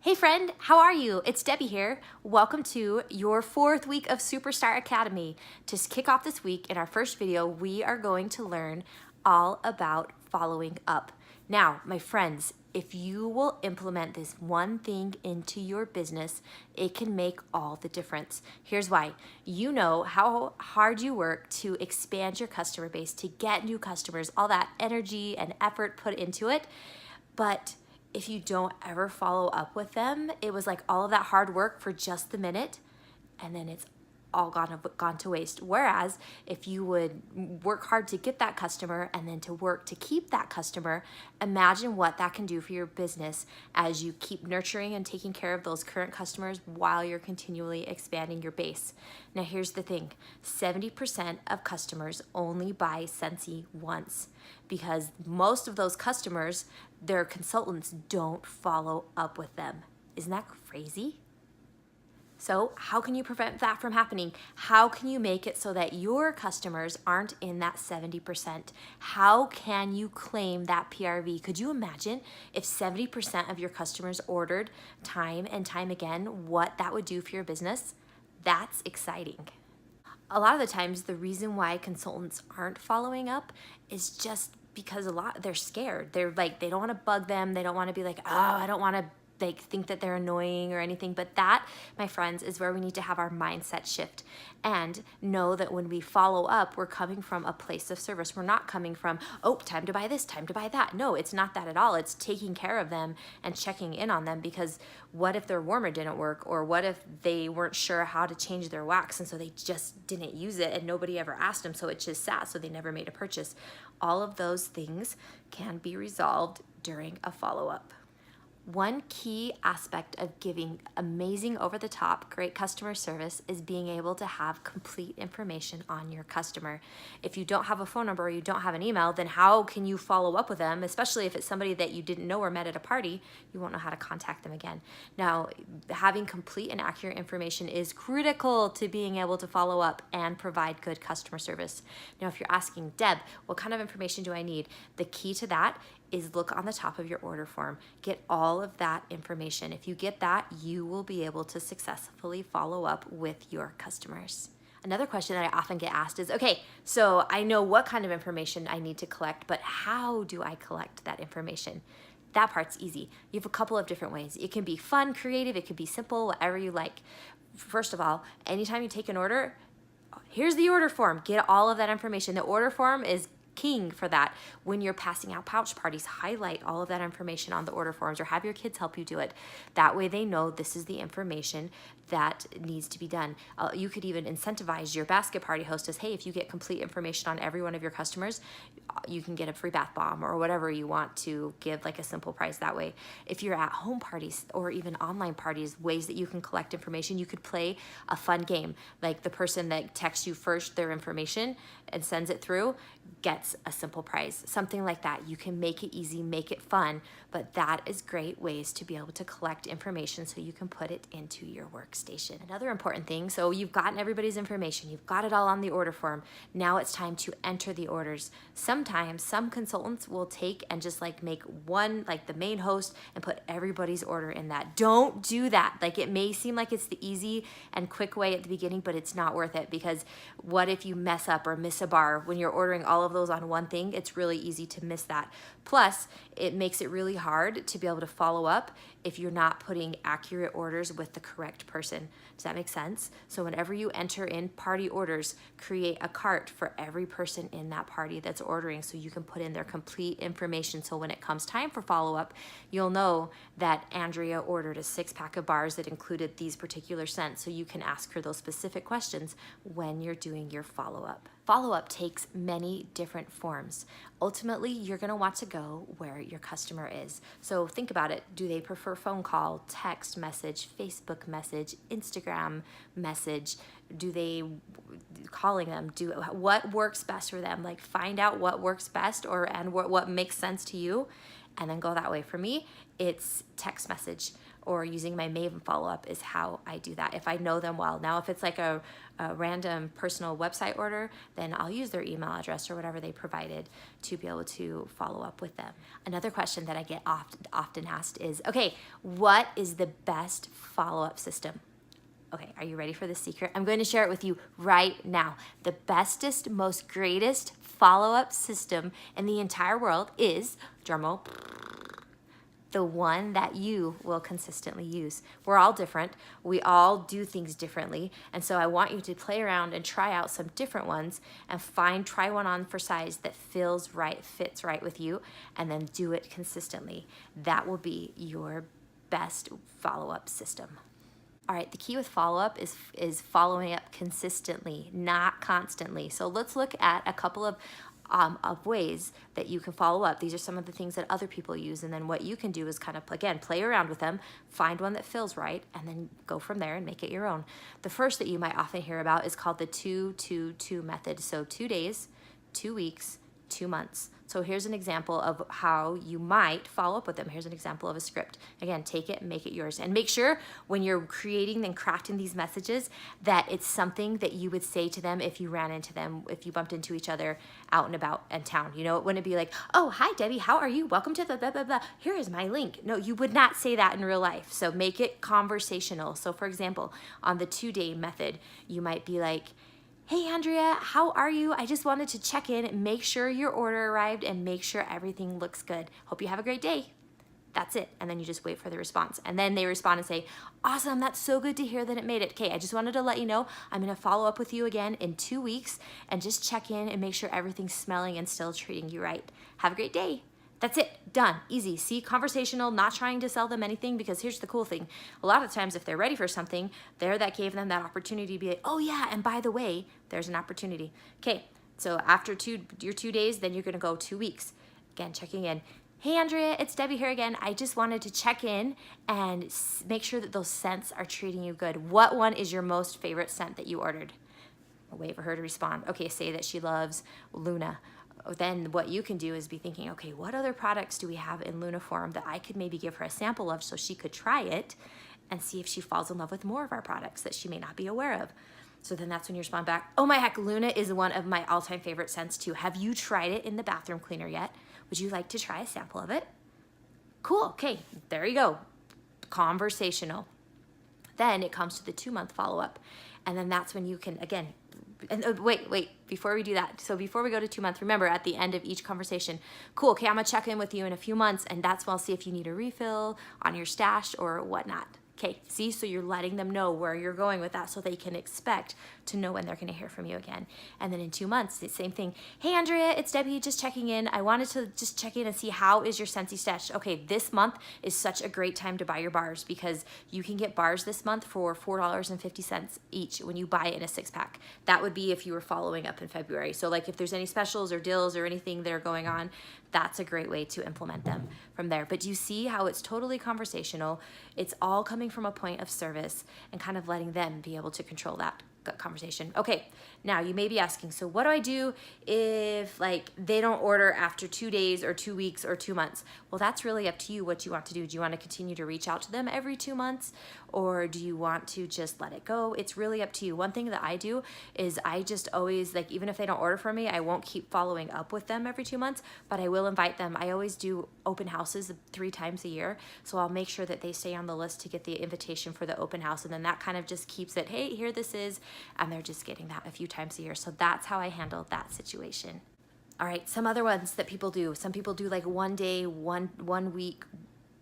Hey friend, how are you? It's Debbie here. Welcome to your 4th week of SuperStart Academy. To kick off this week, in our first video, we are going to learn all about following up. Now, my friends, if you will implement this one thing into your business, it can make all the difference. Here's why. You know how hard you work to expand your customer base, to get new customers, all that energy and effort put into it, but if you don't ever follow up with them, it was like all of that hard work for just the minute, and then it's all gone to waste. Whereas if you would work hard to get that customer and then to work to keep that customer, imagine what that can do for your business as you keep nurturing and taking care of those current customers while you're continually expanding your base. Now here's the thing, 70% of customers only buy Scentsy once because most of those customers, their consultants don't follow up with them. Isn't that crazy? So how can you prevent that from happening? How can you make it so that your customers aren't in that 70%? How can you claim that PRV? Could you imagine if 70% of your customers ordered time and time again, what that would do for your business? That's exciting. A lot of the times, the reason why consultants aren't following up is just because they're scared. They're like, they don't want to bug them. They don't want to be like, oh, I don't want to think that they're annoying or anything. But that, my friends, is where we need to have our mindset shift and know that when we follow up, we're coming from a place of service. We're not coming from, oh, time to buy this, time to buy that. No, it's not that at all. It's taking care of them and checking in on them, because what if their warmer didn't work, or what if they weren't sure how to change their wax and so they just didn't use it and nobody ever asked them, so it just sat, so they never made a purchase. All of those things can be resolved during a follow-up. One key aspect of giving amazing, over-the-top, great customer service is being able to have complete information on your customer. If you don't have a phone number or you don't have an email, then how can you follow up with them? Especially if it's somebody that you didn't know or met at a party, you won't know how to contact them again. Now, having complete and accurate information is critical to being able to follow up and provide good customer service. Now, if you're asking, Deb, what kind of information do I need? The key to that is look on the top of your order form. Get all of that information. If you get that, you will be able to successfully follow up with your customers. Another question that I often get asked is, okay, so I know what kind of information I need to collect, but how do I collect that information? That part's easy. You have a couple of different ways. It can be fun, creative, it can be simple, whatever you like. First of all, anytime you take an order, here's the order form. Get all of that information. The order form is king for that. When you're passing out pouch parties, highlight all of that information on the order forms, or have your kids help you do it. That way they know this is the information that needs to be done. You could even incentivize your basket party hostess. Hey, if you get complete information on every one of your customers, you can get a free bath bomb or whatever you want to give, like a simple price that way. If you're at home parties or even online parties, ways that you can collect information, you could play a fun game. Like the person that texts you first their information and sends it through gets a simple prize. Something like that. You can make it easy, make it fun, but that is great ways to be able to collect information so you can put it into your workstation. Another important thing, so you've gotten everybody's information, you've got it all on the order form. Now it's time to enter the orders. Sometimes some consultants will take and just like make one, like the main host, and put everybody's order in that. Don't do that. Like, it may seem like it's the easy and quick way at the beginning, but it's not worth it, because what if you mess up or miss a bar when you're ordering all of those on one thing? It's really easy to miss that. Plus, it makes it really hard to be able to follow up if you're not putting accurate orders with the correct person. Does that make sense? So whenever you enter in party orders, create a cart for every person in that party that's ordering, so you can put in their complete information. So when it comes time for follow-up, you'll know that Andrea ordered a 6-pack of bars that included these particular scents, so you can ask her those specific questions when you're doing your follow-up. Follow-up takes many different forms. Ultimately, you're gonna want to go where your customer is. So think about it. Do they prefer phone call, text message, Facebook message, Instagram message? Do they calling them? What works best for them? Like, find out what works best and what makes sense to you, and then go that way. For me, it's text message or using my Maven follow-up is how I do that if I know them well. Now, if it's like a random personal website order, then I'll use their email address or whatever they provided to be able to follow up with them. Another question that I get often asked is, okay, what is the best follow-up system? Okay, are you ready for the secret? I'm going to share it with you right now. The bestest, most greatest follow-up system in the entire world is, drumroll, the one that you will consistently use. We're all different. We all do things differently. And so I want you to play around and try out some different ones and try one on for size that feels right, fits right with you, and then do it consistently. That will be your best follow-up system. All right, the key with follow-up is following up consistently, not constantly. So let's look at a couple of ways that you can follow up. These are some of the things that other people use, and then what you can do is kind of, again, play around with them, find one that feels right, and then go from there and make it your own. The first that you might often hear about is called the 2-2-2 method. So 2 days, 2 weeks, 2 months. So here's an example of how you might follow up with them. Here's an example of a script. Again, take it and make it yours. And make sure when you're creating and crafting these messages that it's something that you would say to them if you ran into them, if you bumped into each other out and about in town. You know, it wouldn't be like, oh, hi, Debbie, how are you? Welcome to the blah, blah, blah. Here is my link. No, you would not say that in real life. So make it conversational. So for example, on the 2-day method, you might be like, hey, Andrea, how are you? I just wanted to check in, make sure your order arrived, and make sure everything looks good. Hope you have a great day. That's it. And then you just wait for the response. And then they respond and say, awesome, that's so good to hear that it made it. Okay, I just wanted to let you know I'm going to follow up with you again in 2 weeks and just check in and make sure everything's smelling and still treating you right. Have a great day. That's it, done, easy. See, conversational, not trying to sell them anything, because here's the cool thing. A lot of times if they're ready for something, that gave them that opportunity to be like, oh yeah, and by the way, there's an opportunity. Okay, so after your 2 days, then you're gonna go 2 weeks. Again, checking in. Hey Andrea, it's Debbie here again. I just wanted to check in and make sure that those scents are treating you good. What one is your most favorite scent that you ordered? I'll wait for her to respond. Okay, say that she loves Luna. Then what you can do is be thinking, okay, what other products do we have in Luna form that I could maybe give her a sample of so she could try it and see if she falls in love with more of our products that she may not be aware of. So then that's when you respond back, oh my heck, Luna is one of my all-time favorite scents too. Have you tried it in the bathroom cleaner yet? Would you like to try a sample of it? Cool, okay, there you go. Conversational. Then it comes to the 2-month follow-up. And then that's when you can, again, and wait, before we do that, so before we go to 2 months, remember at the end of each conversation, cool, okay, I'm gonna check in with you in a few months, and that's when I'll see if you need a refill on your stash or whatnot. Okay, see, so you're letting them know where you're going with that so they can expect to know when they're gonna hear from you again. And then in 2 months, the same thing. Hey Andrea, it's Debbie, just checking in. I wanted to just check in and see how is your Scentsy stash. Okay, this month is such a great time to buy your bars because you can get bars this month for $4.50 each when you buy it in a 6-pack. That would be if you were following up in February. So like if there's any specials or deals or anything that are going on, that's a great way to implement them from there. But do you see how it's totally conversational? It's all coming from a point of service and kind of letting them be able to control that conversation. Okay, now you may be asking, so what do I do if like they don't order after 2 days or 2 weeks or 2 months? Well, that's really up to you what you want to do. Do you want to continue to reach out to them every 2 months, or do you want to just let it go? It's really up to you. One thing that I do is I just always, like, even if they don't order from me, I won't keep following up with them every 2 months, but I will invite them. I always do open houses 3 times a year, so I'll make sure that they stay on the list to get the invitation for the open house, and then that kind of just keeps it, hey, here this is, and they're just getting that a few times a year. So that's how I handle that situation. All right, some other ones that people do. Some people do like 1 day, one week,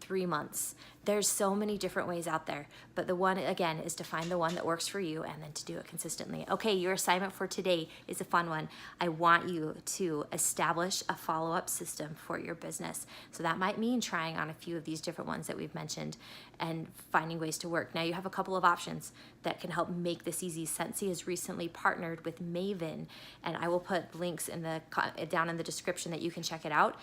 3 months. There's so many different ways out there, but the one, again, is to find the one that works for you and then to do it consistently. Okay, your assignment for today is a fun one. I want you to establish a follow-up system for your business. So that might mean trying on a few of these different ones that we've mentioned and finding ways to work. Now you have a couple of options that can help make this easy. Scentsy has recently partnered with Maven, and I will put links in the down in the description that you can check it out.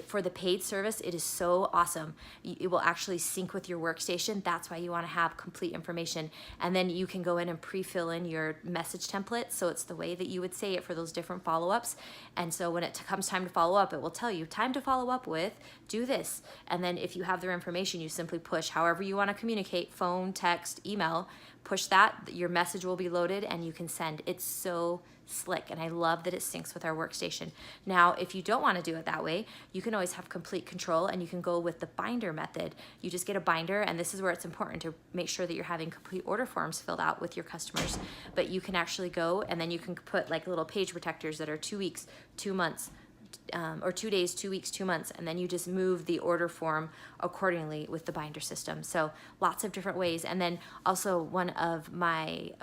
For the paid service, it is so awesome. It will actually sync sync with your workstation. That's why you want to have complete information. And then you can go in and pre-fill in your message template. So it's the way that you would say it for those different follow-ups. And so when it comes time to follow up, it will tell you time to follow up with, do this. And then if you have their information, you simply push however you want to communicate, phone, text, email, push that, your message will be loaded and you can send. It's so slick, and I love that it syncs with our workstation. Now, if you don't want to do it that way, you can always have complete control, and you can go with the binder method. You just get a binder, and this is where it's important to make sure that you're having complete order forms filled out with your customers. But you can actually go, and then you can put like little page protectors that are 2 weeks, 2 months, or 2 days, 2 weeks, 2 months, and then you just move the order form accordingly with the binder system. So lots of different ways. And then also one of my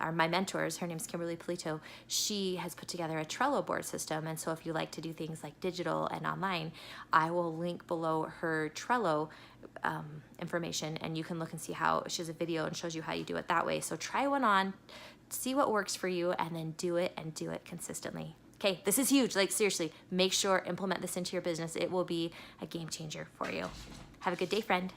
mentors, her name's Kimberly Polito, she has put together a Trello board system. And so if you like to do things like digital and online, I will link below her Trello information, and you can look and see how she has a video and shows you how you do it that way. So try one on, see what works for you, and then do it, and do it consistently. Okay, this is huge. Like, seriously, make sure, implement this into your business. It will be a game changer for you. Have a good day, friend.